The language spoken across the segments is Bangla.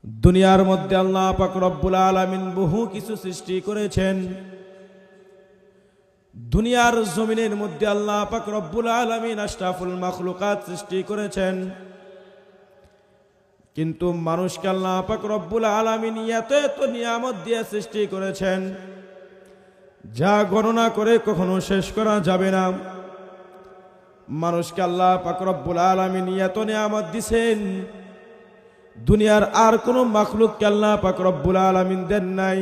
দুনিয়ার মধ্যে আল্লাহ পাক রব্বুল আলামিন বহু কিছু সৃষ্টি করেছেন। দুনিয়ার জমিনের মধ্যে আল্লাহ পাক রব্বুল আলামিন আশরাফুল মাখলুকাত সৃষ্টি করেছেন। কিন্তু মানুষকে আল্লাহ পাক রব্বুল আলামিন এত এত নিয়ামত দিয়ে সৃষ্টি করেছেন যা গণনা করে কখনো শেষ করা যাবে না। মানুষকে আল্লাহ পাক রব্বুল আলামিন এত নিয়ামত দিয়েছেন, দুনিয়ার আর কোনো মাখলুককে আল্লাহ পাক রব্বুল আলামিন দেন নাই।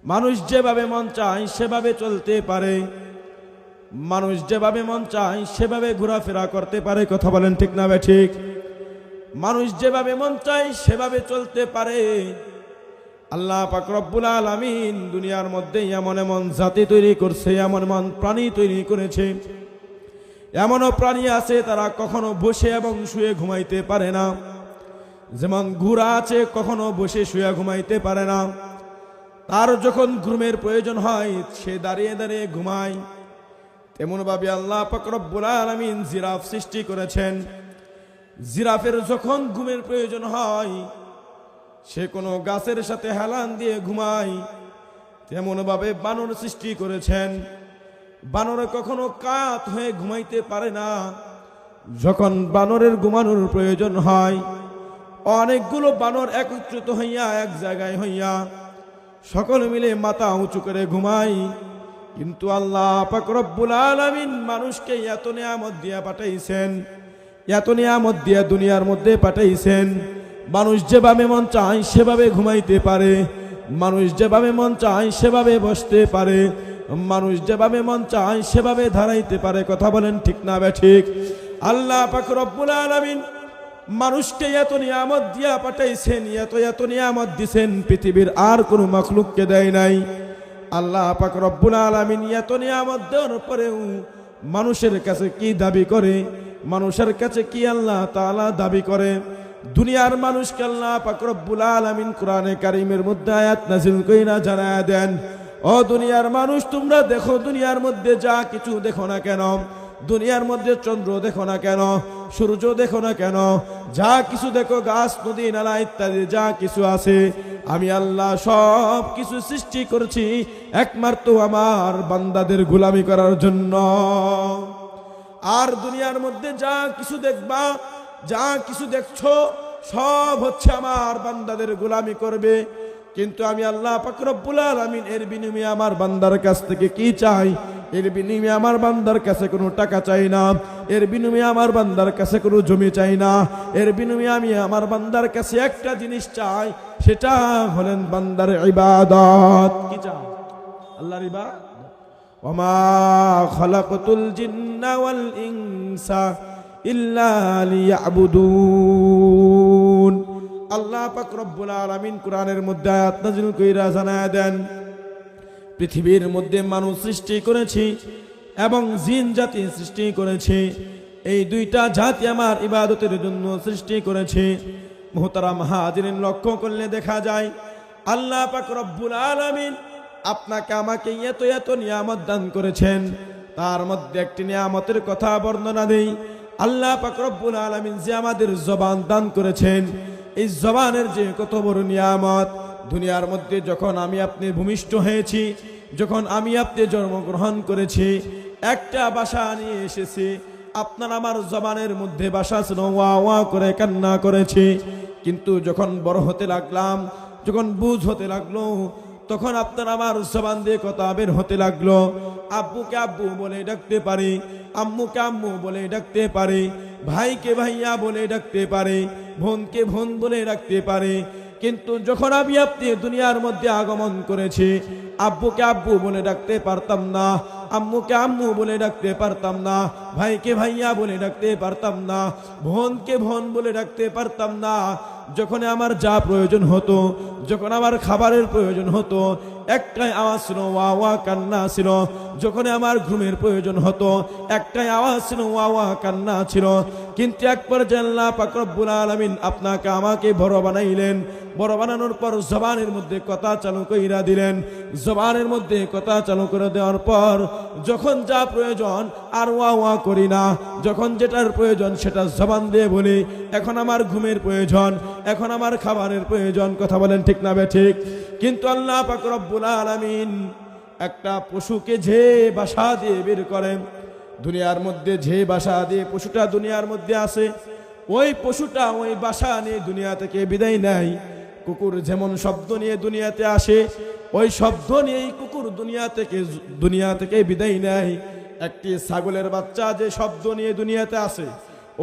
মানুষ যেভাবে মন চায় সেভাবে চলতে পারে, মানুষ যেভাবে মন চায় সেভাবে ঘোরাফেরা করতে পারে। কথা বলেন ঠিক না বে ঠিক? মানুষ যেভাবে মন চায় সেভাবে চলতে পারে। আল্লাহ পাক রব্বুল আলামিন দুনিয়ার মধ্যে এমন এমন জাতি তৈরি করছে, এমন এমন প্রাণী তৈরি করেছে। এমনও প্রাণী আছে তারা কখনো বসে এবং শুয়ে ঘুমাইতে পারে না। যেমন ঘোড়া আছে, কখনো বসে শুয়ে ঘুমাইতে পারে না। তার যখন ঘুমের প্রয়োজন হয় সে দাঁড়িয়ে দাঁড়িয়ে ঘুমায়। তেমন ভাবে আল্লাহ পাক রব্বুল আলামিন জিরাফ সৃষ্টি করেছেন। জিরাফের যখন ঘুমের প্রয়োজন হয় সে কোনো গাছের সাথে হেলান দিয়ে ঘুমায়। তেমন ভাবে বানর সৃষ্টি করেছেন। বানরে কখনো কাত হয়ে ঘুমাইতে পারে না। যখন বানরের ঘুমানোর প্রয়োজন হয় অনেকগুলো বানর একত্রিত হইয়া এক জায়গায় হইয়া সকলে মিলে মাথা উঁচু করে ঘুমায়। কিন্তু আল্লাহ পাক রব্বুল আলামিন মানুষকে এত নিয়ামত দিয়া পাঠাইছেন, এত নিয়ামত দিয়া দুনিয়ার মধ্যে পাঠাইছেন। মানুষ যেভাবে মন চায় সেভাবে ঘুমাইতে পারে, মানুষ যেভাবে মন চায় সেভাবে বসতে পারে, মানুষ যেভাবে মন চায় সেভাবে দাঁড়াইতে পারে। কথা বলেন ঠিক না বে ঠিক? আল্লাহ পাক রব্বুল আলামিন মানুষকে এত নিয়ামত দিয়া পাঠাইছেন, এত নিয়ামত দিছেন পৃথিবীর আর কোনো মাখলুককে দেয় নাই। আল্লাহ পাক রব্বুল আলামিন এত নিয়ামত দেওয়ার পরেও মানুষের কাছে কি দাবি করে? মানুষের কাছে কি আল্লাহ তাআলা দাবি করে? দুনিয়ার মানুষকে আল্লাহ পাক রব্বুল আলামিন কোরআনে কারীমের মধ্যে আয়াত নাযিল কইরা জানায়া দেন, ও দুনিয়ার মানুষ তোমরা দেখো, দুনিয়ার মধ্যে যা কিছু দেখো না কেন, দুনিয়ার মধ্যে চন্দ্র দেখো না কেন, সূর্য দেখো না কেন, যা কিছু দেখো, গাছ নদী নালা ইত্যাদি যা কিছু আছে, আমি আল্লাহ সব কিছু সৃষ্টি করেছি একমাত্র আমার বান্দাদের গোলামি করার জন্য। আর দুনিয়ার মধ্যে যা কিছু দেখবা, যা কিছু দেখছো সব হচ্ছে আমার বান্দাদের গোলামি করবে। কিন্তু আমি আল্লাহ পাক রব্বুল আলামিন এর বিনিময়ে আমার বান্দার কাছ থেকে কি চাই? এর বিনিময়ে আমার বান্দার কাছে কোনো টাকা চাই না, এর বিনিময়ে আমার বান্দার কাছে কোনো জমি চাই না। এর বিনিময়ে আমি আমার বান্দার কাছে একটা জিনিস চাই, সেটা হলেন বান্দার ইবাদত। কি চাই? আল্লাহর ইবাদত। ওমা খালাকতুল জিন্না ওয়াল ইনসা ইল্লা লিয়াবুদুন। আল্লাহ পাক রব্বুল আলামিন কোরআনের মধ্যে আয়াত নাযিল কইরা জানায়া দেন, পৃথিবীর মধ্যে মানুষ সৃষ্টি করেছি এবং জিন জাতি সৃষ্টি করেছি। এই দুইটা জাতি আমার ইবাদতের জন্য সৃষ্টি করেছি। মুহতারাম হাজিরিন, লক্ষ্য করলে দেখা যায় আল্লাহ পাক রব্বুল আলামিন আপনাকে আমাকে এত এত নিয়ামত দান করেছেন। তার মধ্যে একটি নিয়ামতের কথা বর্ণনা দেই। আল্লাহ পাক রব্বুল আলামিন যে আমাদের জবান দান করেছেন, এই জবানের যে কত বড় নিয়ামত। দুনিয়ার মধ্যে যখন আমি আপনি ভূমিষ্ঠ হয়েছি, যখন আমি আপনি জন্মগ্রহণ করেছি, একটা ভাষা নিয়ে এসেছি। আপনার আমার জবানের মধ্যে ভাষা ছিল, ওয়া ওয়া করে কান্না করেছি। কিন্তু যখন বড় হতে লাগলাম, যখন বুঝ হতে লাগলো, তখন আপনার আমার জবান দিয়ে কথা বের হতে লাগলো। আব্বুকে আব্বু বলে ডাকতে পারি, আম্মুকে আম্মু বলে ডাকতে পারি, ভাইকে ভাইয়া বলে ডাকতে পারি, বোনকে বোন বলে ডাকতে পারি। কিন্তু যখন আমি আপনি দুনিয়ার মধ্যে আগমন করেছি, আব্বুকে আব্বু বলে ডাকতে পারতাম না, আম্মুকে আম্মু বলে ডাকতে পারতাম না, ভাইকে ভাইয়া বলে ডাকতে পারতাম না, বোনকে বোন বলে ডাকতে পারতাম না। যখন আমার যা প্রয়োজন হতো, যখন আমার খাবারের প্রয়োজন হতো, একটাই আওয়াজ ছিল, ওয়া ওয়া কান্না ছিল। যখন আমার ঘুমের প্রয়োজন হতো, একটাই আওয়াজ ছিল, ওয়া ওয়া কান্না ছিল। কিন্তু এক পর্যায়ে আল্লাহ পাক রব্বুল আলামিন আপনাকে আমাকে বড় বানাইলেন। বড় বানানোর পর জবানের মধ্যে কথা চালু কইরা দিলেন। জবানের মধ্যে কথা চালু করে দেওয়ার পর যখন যা প্রয়োজন আর ওয়া ওয়া করি না, যখন যেটার প্রয়োজন সেটা জবান দিয়ে বলি। এখন আমার ঘুমের প্রয়োজন, এখন আমার খাবারের প্রয়োজন, কথা বলেন ঠিক না ঠিক? কিন্তু আল্লাহ পাক রব্বুল আলামিন একটা পশুকে যে বাসা দিয়ে বের করেন, দুনিয়ার মধ্যে যে বাসা দিয়ে পশুটা দুনিয়ার মধ্যে আসে, ওই পশুটা ওই বাসা নিয়ে দুনিয়া থেকে বিদায় নেয়। কুকুর যেমন শব্দ নিয়ে দুনিয়াতে আসে, ওই শব্দ নিয়েই কুকুর দুনিয়া থেকে বিদায় নেয়। একটি ছাগলের বাচ্চা যে শব্দ নিয়ে দুনিয়াতে আসে,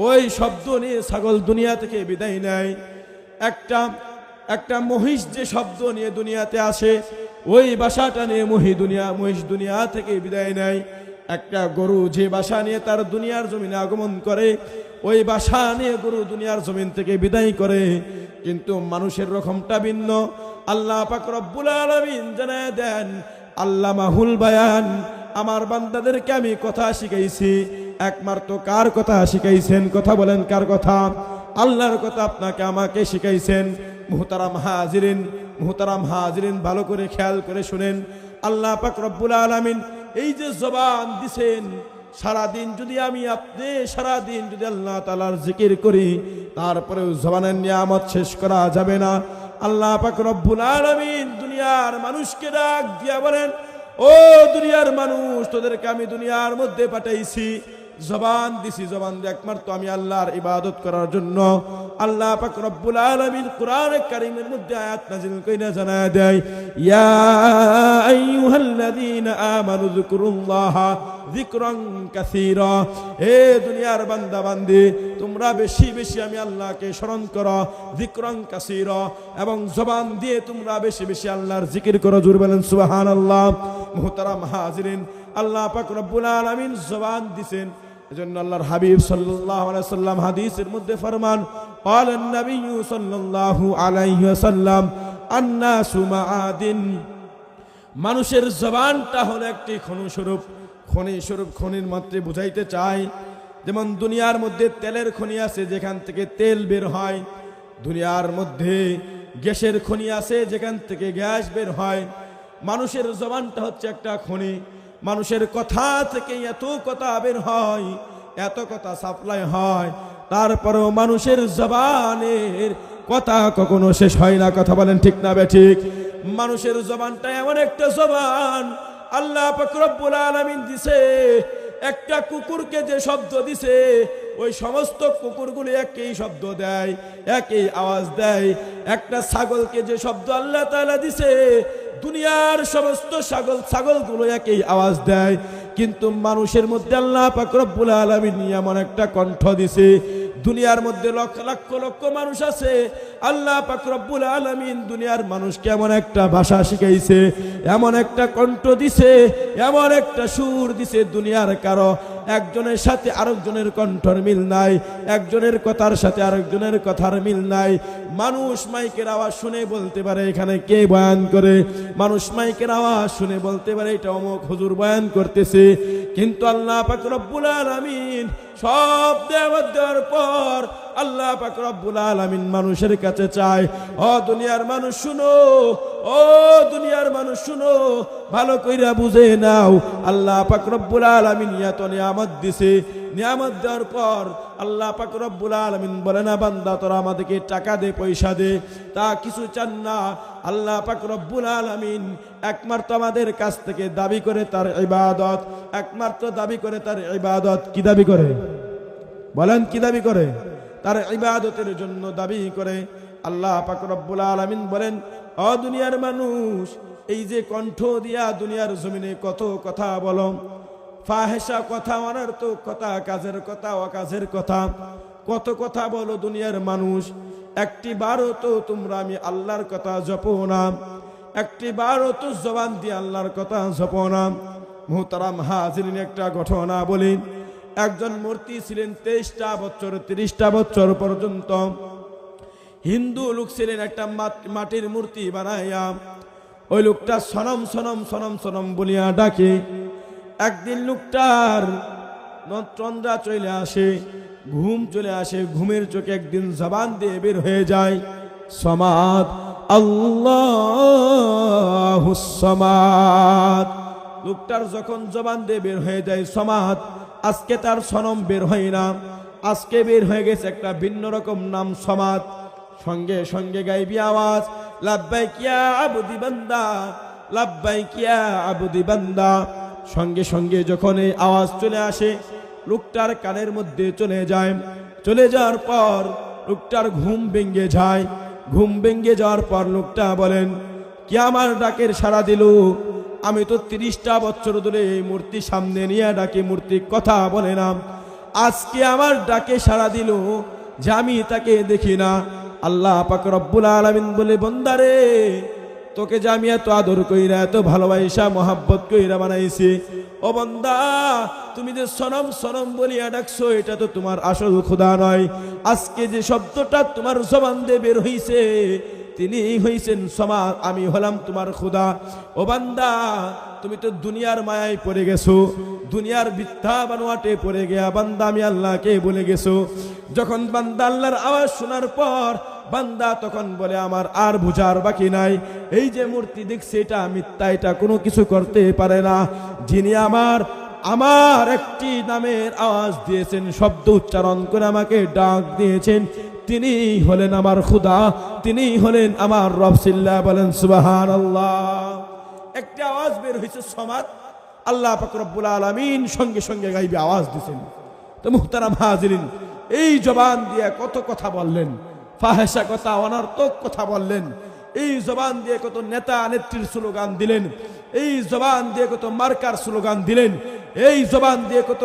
ওই শব্দ নিয়ে ছাগল দুনিয়া থেকে বিদায় নেয়। একটা মহিষ যে শব্দ নিয়ে দুনিয়াতে আসে, ওই বাসাটা নিয়ে মহিষ দুনিয়া থেকে বিদায় নেয়। একটা গরু যে বাসা নিয়ে তার দুনিয়ার জমিনে আগমন করে, ওই বাসা নিয়ে গরু দুনিয়ার জমিন থেকে বিদায় করে। কিন্তু মানুষের রকমটা ভিন্ন। আল্লাহ পাক রব্বুল আলামিন জানায় দেন, আল্লামাহুল বায়ান, আমার বান্দাদেরকে আমি কথা শিখাইছি। একমাত্র কার কথা শিখাইছেন? কথা বলেন কার কথা? আল্লাহর কথা আপনাকে আমাকে শিখাইছেন। মুহতারাম হাজিরিন, ভালো করে খেয়াল করে শুনেন। আল্লাহ পাক রব্বুল আলামিন এই যে জবান দিছেন, সারাদিন যদি সারাদিন যদি আল্লাহ তাআলার জিকির করি, তারপরেও জবানের নিয়ামত শেষ করা যাবে না। আল্লাহ পাক রব্বুল আলামিন দুনিয়ার মানুষকে ডাক দিয়া বলেন, ও দুনিয়ার মানুষ, তোদেরকে আমি দুনিয়ার মধ্যে পাঠাইছি, জবান দিছি, জবান দিয়ে একমাত্র আমি আল্লাহর ইবাদত করার জন্য। আল্লাহ পাক রব্বুল আলামিন কোরআনে কারীমের মধ্যে আয়াত নাযিল কইরা জানায় দেয়, ইয়া আইয়ুহাল্লাযীনা আমানু যিকুরুল্লাহা যিকরান কাসীরা। হে দুনিয়ার বান্দা বান্দি, তোমরা বেশি বেশি আমি আল্লাহকে স্মরণ করো, যিকরান কাসীরা, এবং জবান দিয়ে তোমরা বেশি বেশি আল্লাহর জিকির করো। জোরে বলেন সুবহানাল্লাহ। মুহতারাম হাজিরিন, আল্লাহ পাক রব্বুল আলামিন জবান দিবেন। এজন্য আল্লাহর হাবিব সাল্লাল্লাহু আলাইহি ওয়াসাল্লাম হাদিসের মধ্যে ফরমান, ক্বালান নবিয়্যু সাল্লাল্লাহু আলাইহি ওয়াসাল্লাম, আন-নাসু মাআদিন। মানুষের জবানটা হলো একটি খনির মাত্রে বুঝাইতে চাই। যেমন দুনিয়ার মধ্যে তেলের খনি আছে, যেখান থেকে তেল বের হয়। দুনিয়ার মধ্যে গ্যাসের খনি আছে, যেখান থেকে গ্যাস বের হয়। মানুষের জবানটা হচ্ছে একটা খনি। মানুষের কথা থেকে এত কথা বের হয়, এত কথা সাপ্লাই হয়, তারপরেও মানুষের জবানের কথা কখনো শেষ হয় না। কথা বলেন ঠিক না ঠিক? মানুষের জবানটা এমন একটা জবান আল্লাহ পাক রব্বুল আলামিন দিছে। একটা কুকুরকে যে শব্দ দিছে, ওই সমস্ত কুকুরগুলো একই শব্দ দেয়, একই আওয়াজ দেয়। একটা ছাগলকে যে শব্দ আল্লাহ তাআলা দিছে, দুনিয়ার সমস্ত ছাগলগুলো একই আওয়াজ দেয়। কিন্তু মানুষের মধ্যে আল্লাহ পাক রব্বুল আলামিন এমন একটা কণ্ঠ দিছে, দুনিয়ার মধ্যে লক্ষ লক্ষ মানুষ আছে, আল্লাহ পাক রব্বুল আলামিন দুনিয়ার মানুষকে এমন একটা ভাষা শিখাইছে, এমন একটা কণ্ঠ দিছে, এমন একটা সুর দিছে, দুনিয়ার কারো একজনের সাথে আরেকজনের কণ্ঠের মিল নাই, একজনের কথার সাথে আরেকজনের কথার মিল নাই। মানুষ মাইকের আওয়াজ শুনে বলতে পারে এখানে কে বয়ান করে, মানুষ মাইকের আওয়াজ শুনে বলতে পারে এটা অমুক হুজুর বয়ান করতেছে। কিন্তু আল্লাহ পাক রব্বুল আলামিন সব দেওয়ার পর আল্লাহ পাক রব্বুল আলামিন মানুষের কাছে চায়, ও দুনিয়ার মানুষ শুনো, ও দুনিয়ার মানুষ শুনো, ভালো কইরা বুঝে নাও। আল্লাহ পাক রব্বুল আলামিন এত নিয়ামত দিছে, নিয়ামত দেওয়ার পর আল্লাহ পাক রব্বুল আলামিন বলে না, বান্দা তোরা আমাদেরকে টাকা দে, পয়সা দে, তা কিছু চান না। আল্লাহ পাক রব্বুল আলামিন একমাত্র আমাদের কাছ থেকে দাবি করে তার ইবাদত, একমাত্র দাবি করে তার ইবাদত। কি দাবি করে বলেন? কি দাবি করে? তার ইবাদতের জন্য দাবি করে। আল্লাহ পাক রব্বুল আলামিন বলেন, ও দুনিয়ার মানুষ, এই যে কণ্ঠ দিয়া দুনিয়ার জমিনে কত কথা বলো, ফাহেসা কথা, অনর্থক কথা, কাজের কথা, অকাজের কথা, কত কথা বলো দুনিয়ার মানুষ। একটি বারও তো তোমরা আমি আল্লাহর কথা জপো না, একটি বারও তো জবান দিয়ে আল্লাহর কথা জপো না। মুহতারাম হাজিরিন, একটা ঘটনা বলি। একজন মূর্তি ছিলেন 23টা বছর 30টা বছর পর্যন্ত। হিন্দু লোক ছিলেন, একটা মাটির মূর্তি বানাইয়া ওই লোকটা সনম সনম সনম সনম বলিয়া ডাকে। একদিন লোকটার তন্দ্রা চলে আসে, ঘুম চলে আসে, ঘুমের চোখে একদিন জবান দিয়ে বের হয়ে যায়, সমাদ আল্লাহুস সামাদ। লোকটার যখন জবান দিয়ে বের হয়ে যায় সমাদ, আজকে তার সনম বের হয় না, আজকে বের হয়ে গেছে একটা ভিন্ন রকম নাম সমাদ। সঙ্গে সঙ্গে গাইবি আওয়াজ, লাব্বাইক ইয়া আবদি বান্দা, লাব্বাইক ইয়া আবদি বান্দা। সঙ্গে সঙ্গে যখন এই আওয়াজ চলে আসে, লোকটার কানের মধ্যে চলে যায়। চলে যাওয়ার পর লোকটার ঘুম ভেঙে যায়। ঘুম ভেঙে যাওয়ার পর লোকটা বলেন, কি আমার ডাকের সাড়া দিল? আমি তো 30টা বছর ধরে এই মূর্তি সামনে নিয়ে ডাকে, মূর্তি কথা বলে না, আজকে আমার ডাকে সাড়া দিল যে আমি তাকে দেখি না। আল্লাহ পাক রব্বুল আলামিন বলে, বান্দারে তোকে যে আমি এত আদর কইরা, এত ভালোবাসা মহাব্বত কইরা বানাইছি, ও বান্দা তুমি যে সনম সনম বলিয়া ডাকছো, এটা তো তোমার আসল খোদা নয়। আজকে যে শব্দটা তোমার জবান দিয়ে বের হইছে, তিনি হইছেন সমাদ, আমি হলাম তোমার খোদা। ও বান্দা তুমি তো দুনিয়ার মায়ায় পড়ে গেছো, দুনিয়ার মিথ্যা বানোয়াটে পড়ে গিয়া বান্দা আমি আল্লাহকে বলে গেছো। যখন বান্দা আল্লাহর আওয়াজ শোনার পর বান্দা তখন বলে, আমার আর বুঝার বাকি নাই, এই যে মূর্তি দেখছি এটা মিথ্যা, এটা কোনো কিছু করতে পারে না। যিনি আমার একটি নামের আওয়াজ দিয়েছেন, শব্দ উচ্চারণ করে আমাকে ডাক দিয়েছেন, তিনি হলেন আমার খুদা, তিনি হলেন আমার রব। সিল্লা বলেন সুবহানাল্লাহ। একটি আওয়াজ বের হয়েছে সমাদ, আল্লাহ পাক রব্বুল আলামিন সঙ্গে সঙ্গে গাইবে আওয়াজ দিয়েছেন। তো মুহতারাম হাজিরিন, এই জবান দিয়ে কত কথা বললেন, ফাহেসা কথা, অনর্থক কথা বললেন। এই জবান দিয়ে কত নেতা নেত্রীর স্লোগান দিলেন, এই জবান দিয়ে কত মার্কার স্লোগান দিলেন, এই জবান দিয়ে কত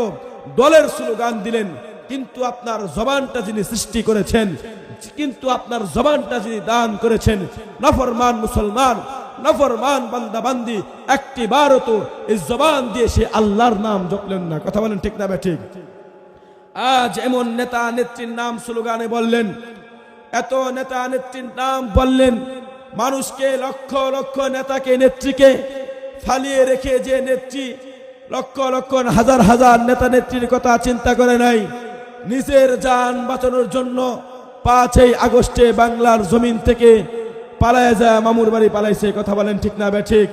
দলের স্লোগান দিলেন। কিন্তু আপনার জবানটা যিনি সৃষ্টি করেছেন, কিন্তু আপনার জবানটা যিনি দান করেছেন, নাফরমান মুসলমান, নাফরমান বান্দা বান্দি একটি বারও তো এই জবান দিয়ে সে আল্লাহর নাম জপলেন না। কথা বলেন ঠিক না ঠিক? আজ এমন নেতা নেত্রীর নাম স্লোগানে বললেন, এত নেতা নেত্রীর নাম বললেন, মানুষকে লক্ষ লক্ষ নেতাকে নেত্রীকে ফালিয়ে রেখে যে নেত্রী লক্ষ লক্ষ হাজার হাজার নেতা নেত্রীর কথা চিন্তা করে নাই, নিজের জান বাঁচানোর জন্য 5ই আগস্টে বাংলার জমিন থেকে পালায় যায়, মামুর বাড়ি পালাইছে। কথা বলেন ঠিক না ঠিক?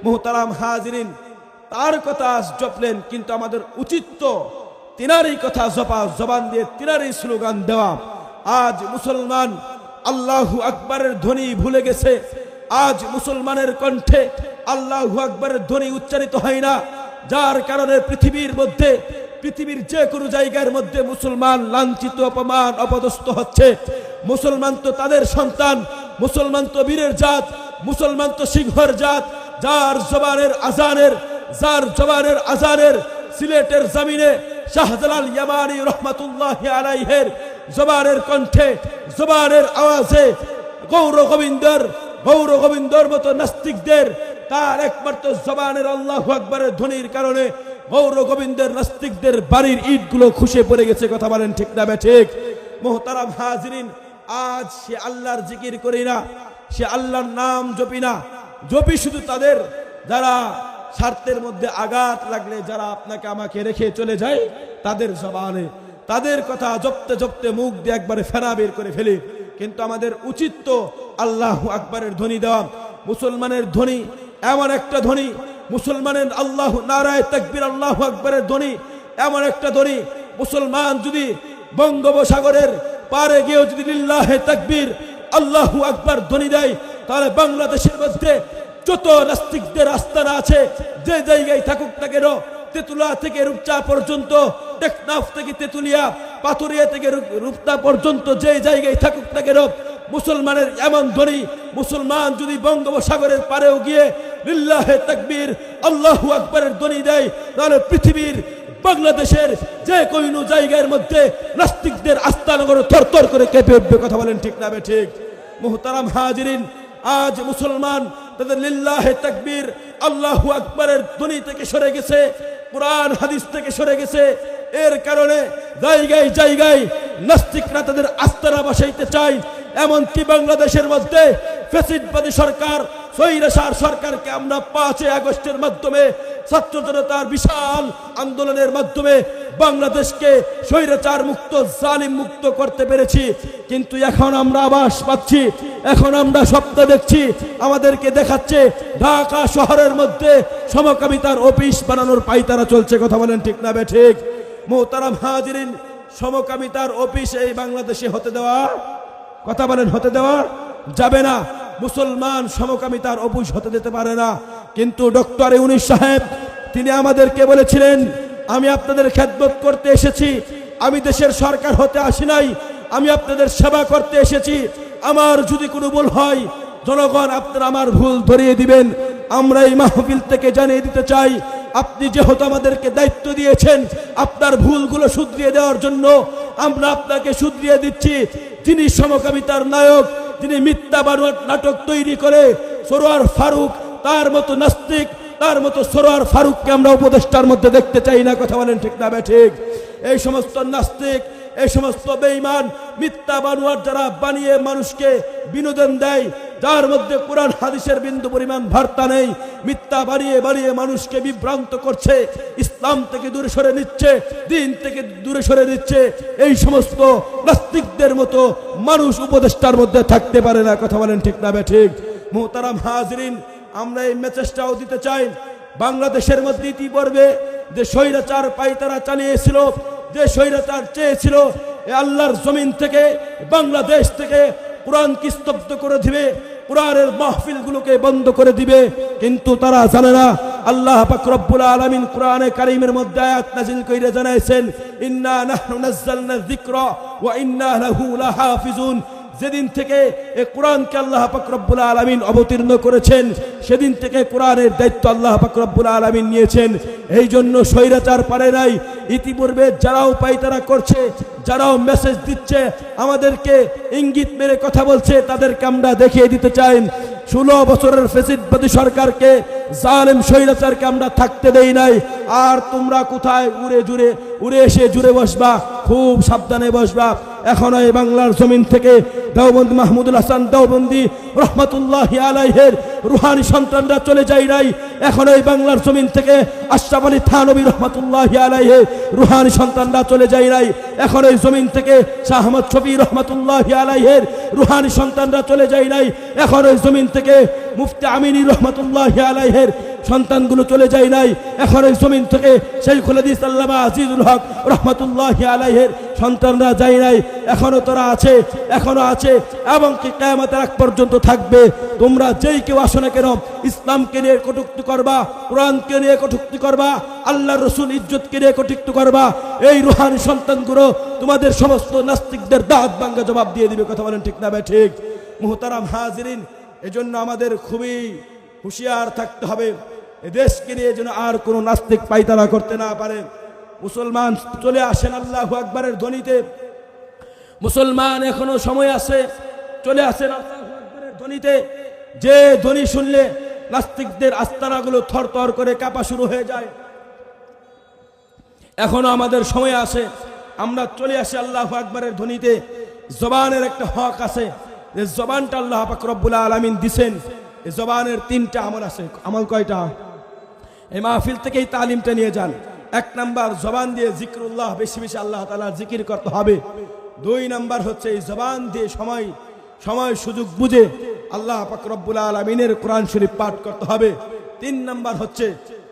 মুহতারাম হাজিরিন, তার কথা জপলেন, কিন্তু আমাদের উচিত তো তিনারই কথা জপা, জবান দিয়ে তিনারই স্লোগান দেওয়া। আজ মুসলমান আল্লাহু আকবরের ধ্বনি ভুলে গেছে। আজ মুসলমানের কণ্ঠে আল্লাহু আকবরের ধ্বনি উচ্চারিত হয় না, যার কারণে পৃথিবীর মধ্যে, পৃথিবীর যে কোনো জায়গার মধ্যে মুসলমান লাঞ্ছিত, অপমান, অপদস্থ হচ্ছে। মুসলমান তো তাদের সন্তান, মুসলমান তো বীরের জাত, মুসলমান তো সিংহর জাত, যার জবানের আজানের সিলেটের জমিনে শাহজালাল ইয়ামানি রহমাতুল্লাহি আলাইহির জবানের কণ্ঠে, জবানের আওয়াজে গৌর গোবিন্দর মতো নাস্তিকদের তার একমাত্র জবানের আল্লাহু আকবরের ধ্বনির কারণে গৌর গোবিন্দের নাস্তিকদের বাড়ির ইটগুলো খুশে পড়ে গেছে। কথা বলেন ঠিক না ঠিক? মুহতারাম হাজিরিন, আজ সে আল্লাহর জিকির করি না, সে আল্লাহর নাম জপি না, জপি শুধু তাদের যারা স্বার্থের মধ্যে আঘাত লাগলে, যারা আপনাকে আমাকে রেখে চলে যায়, তাদের জবানে তাদের কথা জপতে জপতে মুখ দিয়ে একবারে ফেনা বের করে ফেলি। কিন্তু আমাদের উচিত তো আল্লাহু আকবরের ধ্বনি দেওয়া। মুসলমানের ধ্বনি এমন একটা ধ্বনি, মুসলমানের আল্লাহু নারায়ে তাকবীর আল্লাহু আকবরের ধ্বনি এমন একটা ধ্বনি, মুসলমান যদি বঙ্গোপসাগরের পারে গিয়েও যদি লিল্লাহে তাকবীর আল্লাহু আকবর ধ্বনি দেয়, তাহলে বাংলাদেশের মধ্যে যত নাস্তিকদের আস্তানা আছে, যে জায়গায় থাকুক না কেন, তেতুলা থেকে রূপচা পর্যন্ত, টেকনাফ থেকে তেতুলিয়া, পাথুরিয়া থেকে রূপচা পর্যন্ত যে জায়গায় থাকুক না কেন, মুসলমানের এমন ধ্বনি, মুসলমান যদি বঙ্গোপসাগরের পারেও গিয়ে লিল্লাহে তাকবীর আল্লাহু আকবরের ধ্বনি দেয়, তাহলে পৃথিবীর বাংলাদেশের যে কোনো জায়গার মধ্যে নাস্তিকদের আস্তানগর থরথর করে কেঁপে উঠবে। কথা বলেন ঠিক না ঠিক? মুহতারাম হাজিরিন, আজ মুসলমান তাদের লিল্লাহে তাকবীর আল্লাহু আকবরের ধ্বনি থেকে সরে গেছে, কুরআন হাদিস থেকে সরে গেছে। এর কারণে জায়গায় জায়গায় নাস্তিকরা তাদের আস্তানা বসাইতে চায়। এমনকি বাংলাদেশের মধ্যে ফ্যাসিস্টবাদী সরকার স্বৈরাচার সরকারকে আমরা 5 আগস্টের মাধ্যমে ছাত্র জনতার বিশাল আন্দোলনের মাধ্যমে বাংলাদেশকে স্বৈরাচার মুক্ত জালিম মুক্ত করতে পেরেছি। কিন্তু এখন আমরা আভাস পাচ্ছি, এখন আমরা স্বপ্ন দেখছি, আমাদেরকে দেখাচ্ছে ঢাকা শহরের মধ্যে সমকামিতার অফিস বানানোর পাইতারা চলছে। কথা বলেন ঠিক না বেঠিক? মুহতারাম হাজিরিন, সমকামিতার অফিস এই বাংলাদেশে হতে দেওয়া, কথা বলেন, হতে দেওয়া যাবে না। মুসলমান সমকামিতার অফিস হতে দিতে পারে না। কিন্তু ডক্টর ইউনূস সাহেব তিনি আমাদেরকে বলেছিলেন, আমি আপনাদের খেদমত করতে এসেছি, আমি দেশের সরকার হতে আসি নাই, আমি আপনাদের সেবা করতে এসেছি। আমার যদি কোনো ভুল হয় জনগণ আপনারা আমার ভুল ধরিয়ে দিবেন। আমরা এই মাহফিল থেকে জানিয়ে দিতে চাই, আপনি যেহেতু আমাদেরকে দায়িত্ব দিয়েছেন আপনার ভুলগুলো শুধরিয়ে দেওয়ার জন্য, আমরা আপনাকে শুধরিয়ে দিচ্ছি। যিনি সমকামিতার নায়ক, যিনি মিথ্যা নাটক তৈরি করে সরোয়ার ফারুক, তার মতো নাস্তিক, তার মতো সরোয়ার ফারুককে আমরা উপদেষ্টার মধ্যে দেখতে চাই না। কথা বলেন ঠিক না বেঠিক? এই সমস্ত নাস্তিক, এই সমস্ত বেঈমান মিথ্যা বানোয়ার যারা বানিয়ে মানুষকে বিনোদন দেয়, যার মধ্যে কোরআন হাদিসের বিন্দু পরিমাণ বার্তা নেই, মিথ্যা বানিয়ে বানিয়ে মানুষকে বিভ্রান্ত করছে, ইসলাম থেকে দূরে সরে নিচ্ছে, দিন থেকে দূরে সরে নিচ্ছে, এই সমস্ত নাস্তিকদের মতো মানুষ উপদেষ্টার মধ্যে থাকতে পারে না। কথা বলেন ঠিক না বেঠিক? মুহতারাম হাজরিন, আমরা এই মেসেজটাও দিতে চাই, বাংলাদেশের মধ্যে ইতিপূর্বে যে স্বৈরাচার পাইতারা চালিয়েছিল, যে স্বৈরাচার চেয়েছিল আল্লাহর জমিন থেকে, বাংলাদেশ থেকে কোরআনকে স্তব্ধ করে দিবে, কোরআনের মাহফিলগুলোকে বন্ধ করে দিবে, কিন্তু তারা জানে না আল্লাহ পাক রব্বুল আলামিন কোরআনে কারীমের মধ্যে আয়াত নাযিল কইরা জানাইছেন, ইন্না নাহনু নাযালনা যিকরা ওয়া ইন্না লাহু লাহাফিজুন। যেদিন থেকে এই কোরআনকে আল্লাহ পাক রব্বুল আলামিন অবতীর্ণ করেছেন, সেদিন থেকে কোরআনের দায়িত্ব আল্লাহ পাক রব্বুল আলামিন নিয়েছেন। এই জন্য স্বৈরাচার পারে নাই। ইতিপূর্বে যারাও পাইতারা করছে, যারাও মেসেজ দিচ্ছে, আমাদেরকে ইঙ্গিত মেরে কথা বলছে, তাদেরকে আমরা দেখিয়ে দিতে চাই 16 বছরের ফ্যাসিস্টবাদী সরকারকে, জালেম স্বৈরাচারকে আমরা থাকতে দেই নাই। আর তোমরা কোথায় উড়ে এসে জুড়ে বসবা, খুব সাবধানে বসবা। এখনো এই বাংলার জমিন থেকে দেওবন্দি মাহমুদুল হাসান দেওবন্দি রহমাতুল্লাহি আলাইহির রুহানি সন্তানরা চলে যায় নাই। এখনো এই বাংলার জমিন থেকে আশরাফ আলী থানভী রহমাতুল্লাহি আলাইহির রুহানি সন্তানরা চলে যায় নাই। এখনো এই জমিন থেকে শাহ আহমদ শফী রহমাতুল্লাহি আলাইহির রুহানি সন্তানরা চলে যায় নাই। এখনো এই জমিন থেকে মুফতি আমিনী রহমাতুল্লাহি আলাইহির সন্তানগুলো চলে যায় নাই। এখন এই জমিন থেকে শাইখুল হাদিস আল্লামা আজিজুল হক রহমাতুল্লাহি আলাইহির সন্তানরা যায় নাই। এখনো তারা আছে, এখনো আছে, এবং কি কিয়ামতের আগ পর্যন্ত থাকবে। তোমরা যেই কেউ আসো না কেন, ইসলামকে নিয়ে কটূক্তি করবা, কোরআনকে নিয়ে কটূক্তি করবা, আল্লাহর রাসূল ইজ্জতকে নিয়ে কটূক্তি করবা, এই রুহানি সন্তানগুলো তোমাদের সমস্ত নাস্তিকদের দাঁত ভাঙা জবাব দিয়ে দিবে। কথা বলেন ঠিক না ভাই? ঠিক। মুহতারাম হাজিরিন, এজন্য আমাদের খুবই হুঁশিয়ার থাকতে হবে, এ দেশকে নিয়ে যেন আর কোনো নাস্তিক পায়তারা করতে না পারে। মুসলমান চলে আসেন আল্লাহু আকবারের ধ্বনিতে, মুসলমান এখনো সময় আছে, চলে আসেন আল্লাহু আকবারের ধ্বনিতে। যে ধ্বনি শুনলে নাস্তিকদের আস্তানাগুলো থরথর করে কাঁপা শুরু হয়ে যায়। এখনো আমাদের সময় আছে, আমরা চলে আসি আল্লাহু আকবারের ধ্বনিতে। জবানের একটা হক আছে, যে জবানটা আল্লাহ পাক রব্বুল আলামিন দিবেন। এই জবানের 3টা আমল আছে। আমল কয়টা? এই মাহফিল থেকেই তালিমটা নিয়ে যান। 1 নাম্বার, জবান দিয়ে জিক্রুল্লাহ, বেশি বেশি আল্লাহ তাআলার জিকির করতে হবে। 2 নাম্বার হচ্ছে এই জবান দিয়ে সময় সুযোগ বুঝে আল্লাহ পাক রব্বুল আলামিনের কোরআন শরীফ পাঠ করতে হবে। 3 নাম্বার হচ্ছে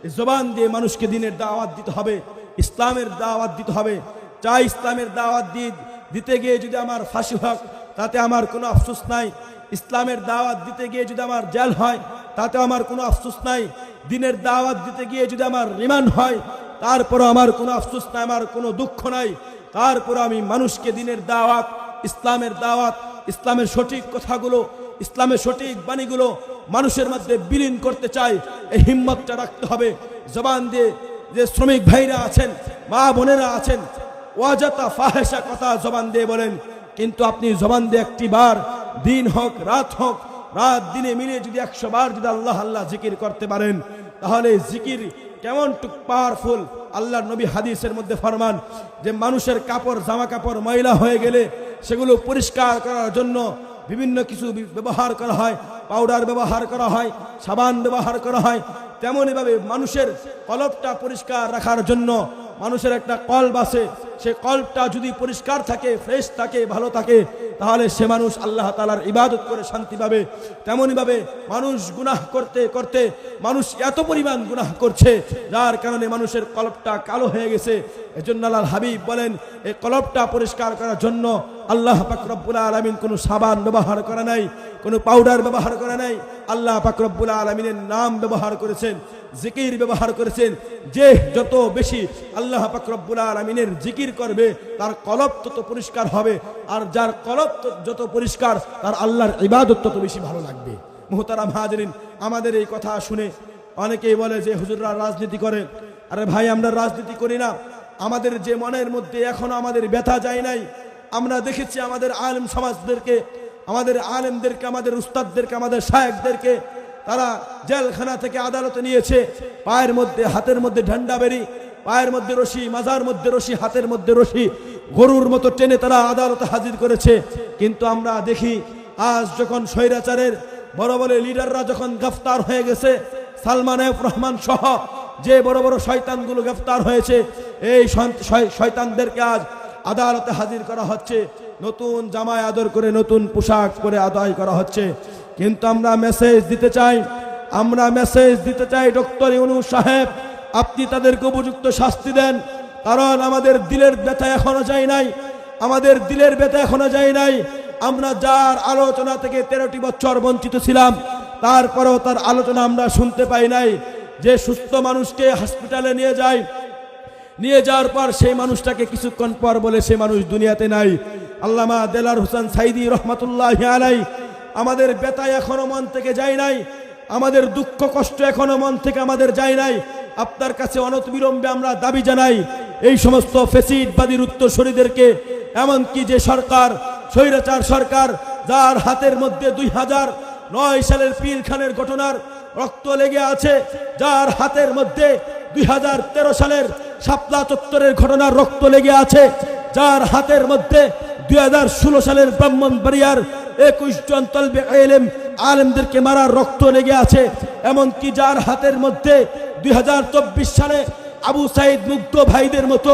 এই জবান দিয়ে মানুষকে দ্বীনের দাওয়াত দিতে হবে, ইসলামের দাওয়াত দিতে হবে। চাই ইসলামের দাওয়াত দিতে গিয়ে যদি আমার ফাঁসি হয় তাতে আমার কোনো আফসোস নাই, ইসলামের দাওয়াত দিতে গিয়ে যদি আমার জেল হয় তাতে আমার কোনো আফসোস নাই, দ্বীনের দাওয়াত দিতে গিয়ে যদি আমার রিমান্ড হয় তারপরও আমার কোনো আফসোস নাই, আমার কোনো দুঃখ নাই। তারপর আমি মানুষকে দ্বীনের দাওয়াত, ইসলামের দাওয়াত, ইসলামের সঠিক কথাগুলো, ইসলামের সঠিক বাণীগুলো মানুষের মধ্যে বিলীন করতে চাই। এই হিম্মতটা রাখতে হবে। জবান দিয়ে যে শ্রমিক ভাইরা আছেন, মা বোনেরা আছেন, ওয়াজাতা ফাহেসা কথা জবান দিয়ে বলেন, কিন্তু আপনি জবান দিয়ে একটি বার, দিন হোক রাত দিনে মিলে যদি 100 বার যদি আল্লাহ আল্লাহ জিকির করতে পারেন, তাহলে জিকির কেমন পাওয়ারফুল। আল্লাহর নবী হাদিসের মধ্যে ফরমান যে মানুষের কাপড়, জামা কাপড় ময়লা হয়ে গেলে সেগুলো পরিষ্কার করার জন্য বিভিন্ন কিছু ব্যবহার করা হয়, পাউডার ব্যবহার করা হয়, সাবান ব্যবহার করা হয়, তেমনইভাবে মানুষের কলবটা পরিষ্কার রাখার জন্য মানুষের একটা কলব আছে, সে কলবটা যদি পরিষ্কার থাকে, ফ্রেশ থাকে, ভালো থাকে, তাহলে সে মানুষ আল্লাহ তাআলার ইবাদত করে শান্তি পাবে। তেমনইভাবে মানুষ গুনাহ করতে করতে মানুষ এত পরিমাণ গুনাহ করছে, যার কারণে মানুষের কলবটা কালো হয়ে গেছে। এজন্য আল্লাহর হাবিব বলেন, এই কলবটা পরিষ্কার করার জন্য আল্লাহ পাক রব্বুল আলামিন কোনো সাবান ব্যবহার করে নাই, কোনো পাউডার ব্যবহার করে নাই। আল্লাহ পাক রব্বুল আলামিনের নাম ব্যবহার করেছেন, জিকির ব্যবহার করেছেন। যে যত বেশি আল্লাহ পাক রব্বুল আলামিনের জিকির করবে, তার কলব তত পরিষ্কার হবে, আর যার কলব যত পরিষ্কার, তার আল্লাহর ইবাদত তত বেশি ভালো লাগবে। মুহতারাম হাজিরিন, আমাদের এই কথা শুনে অনেকেই বলে যে হুজুররা রাজনীতি করে। আরে ভাই, আমরা রাজনীতি করি না। আমাদের যে মনের মধ্যে এখনো আমাদের ব্যথা যায় নাই, আমরা দেখেছি আমাদের আলেম সমাজদেরকে, আমাদের আলেমদেরকে, আমাদের উস্তাদদেরকে, আমাদের শায়েখদেরকে তারা জেলখানা থেকে আদালতে নিয়েছে, পায়ের মধ্যে হাতের মধ্যে ঝান্ডা বেরি, পায়ের মধ্যে রশি, মাজার মধ্যে রশি, হাতের মধ্যে রশি, গরুর মতো টেনে তারা আদালতে হাজির করেছে। কিন্তু আমরা দেখি আজ যখন স্বৈরাচারের বড় বড় লিডাররা যখন গ্রেফতার হয়ে গেছে, সালমান এফ রহমান সহ যে বড় বড় শয়তানগুলো গ্রেফতার হয়েছে, এই শয়তানদেরকে আজ আদালতে হাজির করা হচ্ছে, নতুন জামায় আদর করে, নতুন পোশাক পরে আদায় করা হচ্ছে। কিন্তু আমরা মেসেজ দিতে চাই, ডক্টর ইউনূস সাহেব, আপনি তাদেরকে উপযুক্ত শাস্তি দেন। কারণ আমাদের দিলের ব্যথা এখনো যায় নাই, আমাদের দিলের ব্যথা এখনো যায় নাই। আমরা যার আলোচনা থেকে 13টি বছর বঞ্চিত ছিলাম, তারপরেও তার আলোচনা আমরা শুনতে পাই নাই। যে সুস্থ মানুষকে হসপিটালে নিয়ে যাওয়ার পর সেই মানুষটাকে কিছুক্ষণ পর বলে সে মানুষ দুনিয়াতে নাই। আল্লামা দেলার হোসেন সাইদি রহমাতুল্লাহি আলাইহি, আমাদের ব্যথা এখনো মন থেকে যায় নাই, আমাদের দুঃখ কষ্ট এখনো মন থেকে আমাদের যায় নাই। আপনার কাছে অনতিবিলম্বে আমরা দাবি জানাই, এই সমস্ত ফ্যাসিডবাদীর উত্তরসূরিদেরকে, এমনকি যে সরকার, স্বৈরাচার সরকার, যার হাতের মধ্যে 2009 সালের পিলখানের ঘটনার রক্ত লেগে আছে, যার হাতের মধ্যে 2013 সালের শাপলা চত্বরের ঘটনার রক্ত লেগে আছে, যার হাতের মধ্যে 2016 সালের ব্রাহ্মণবাড়িয়ার 21 জন তলবে ইলম আলেমদেরকে মারার রক্ত লেগে আছে, এমনকি যার হাতের মধ্যে 2024 সালে আবু সাইদ মুগ্ধ ভাইদের মতো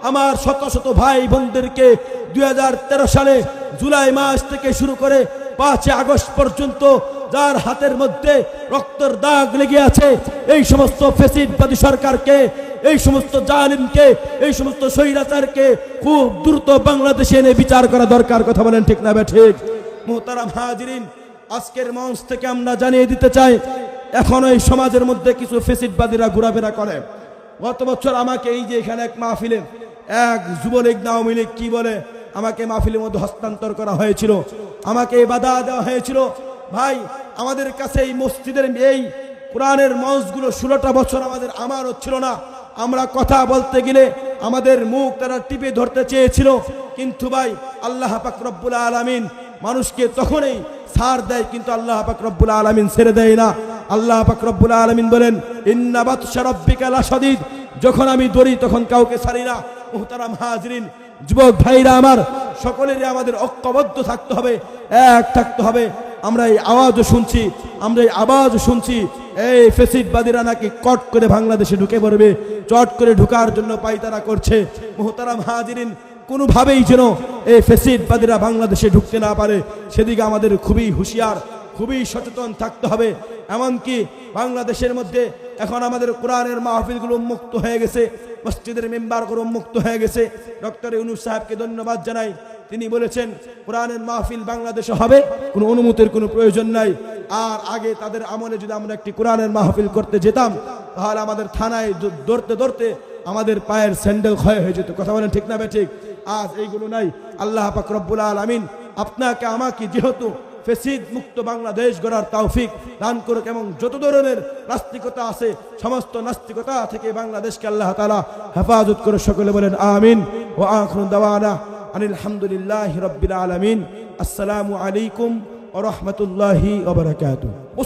আমার শত শত ভাই বোনদেরকে 2013 সালে জুলাই মাস থেকে শুরু করে 5 আগস্ট পর্যন্ত যার হাতের মধ্যে রক্তের দাগ লেগে আছে, এই সমস্ত ফ্যাসিডবাদী সরকারকে, এই সমস্ত জালিমকে, এই সমস্ত স্বৈরাচারকে খুব দ্রুত বাংলাদেশে এনে বিচার করা দরকার। কথা বলেন ঠিক না ঠিক? মুহতারাম হাজিরিন, আজকের মঞ্চ থেকে আমরা জানিয়ে দিতে চাই, এখন এই সমাজের মধ্যে কিছু ফ্যাসিডবাদীরা ঘোরাফেরা করে। গত বছর আমাকে এই যে এখানে এক মাহফিলে এক যুবলীগ না আওয়ামী লীগ কি বলে, আমাকে মাহফিলের মধ্যে হস্তান্তর করা হয়েছিল, আমাকে বাধা দেওয়া হয়েছিল। ভাই, আমাদের কাছে এই মসজিদের এই কোরআনের মঞ্চগুলো 16টা বছর আমার হচ্ছিল না। আমরা কথা বলতে গেলে আমাদের মুখ তারা টিপে ধরতে চেয়েছিল, কিন্তু ভাই আল্লাহ পাক রব্বুল আলামিন মানুষকে তখনই ছাড় দেয়, কিন্তু আল্লাহ পাক রব্বুল আলামিন ছেড়ে দেয় না। আল্লাহ পাক রব্বুল আলামিন বলেন, ইন্না বাতশা রাব্বিকা লাশাদীদ, যখন আমি ধরি তখন কাউকে ছাড়ি না। মুহতারাম হাজিরিন, যুবক ভাইরা আমার, সকলেরই আমাদের ঐক্যবদ্ধ থাকতে হবে, এক থাকতে হবে। আমরা এই আওয়াজও শুনছি, এই ফ্যাসিডবাদীরা নাকি কট করে বাংলাদেশে ঢুকে পড়বে, চট করে ঢুকার জন্য পায়তারা করছে। মুহতারাম হাজিরিন, কোনোভাবেই যেন এই ফ্যাসিডবাদীরা বাংলাদেশে ঢুকতে না পারে, সেদিকে আমাদের খুবই হুঁশিয়ার, খুবই সচেতন থাকতে হবে। এমনকি বাংলাদেশের মধ্যে এখন আমাদের কোরআনের মাহফিলগুলো উন্মুক্ত হয়ে গেছে, মসজিদের মেম্বারগুলো উন্মুক্ত হয়ে গেছে। ডক্টর ইউনূস সাহেবকে ধন্যবাদ জানাই, তিনি বলেছেন কোরআনের মাহফিল বাংলাদেশে হবে, কোনো অনুমতির কোনো প্রয়োজন নাই। আর আগে তাদের আমলে যদি আমরা একটি কোরআনের মাহফিল করতে যেতাম, তাহলে আমাদের থানায় দৌড়তে আমাদের পায়ের স্যান্ডেল ক্ষয় হয়ে যেত। কথা বলেন ঠিক না ঠিক? আজ এইগুলো নাই। আল্লাহ পাক রব্বুল আলামিন আপনাকে আমাকে যেহেতু ফ্যাসিড মুক্ত বাংলাদেশ গড়ার তৌফিক দান করুক, এবং যত ধরনের নাস্তিকতা আছে সমস্ত নাস্তিকতা থেকে বাংলাদেশকে আল্লাহ তাআলা হেফাজত করে। সকলে বলেন আমিন। ওয়া আখিরু দাওয়ানা আনিল হামদুলিল্লাহি রাব্বিল আলামিন। আসসালামু আলাইকুম ওয়া রাহমাতুল্লাহি ওয়া বারাকাতুহু।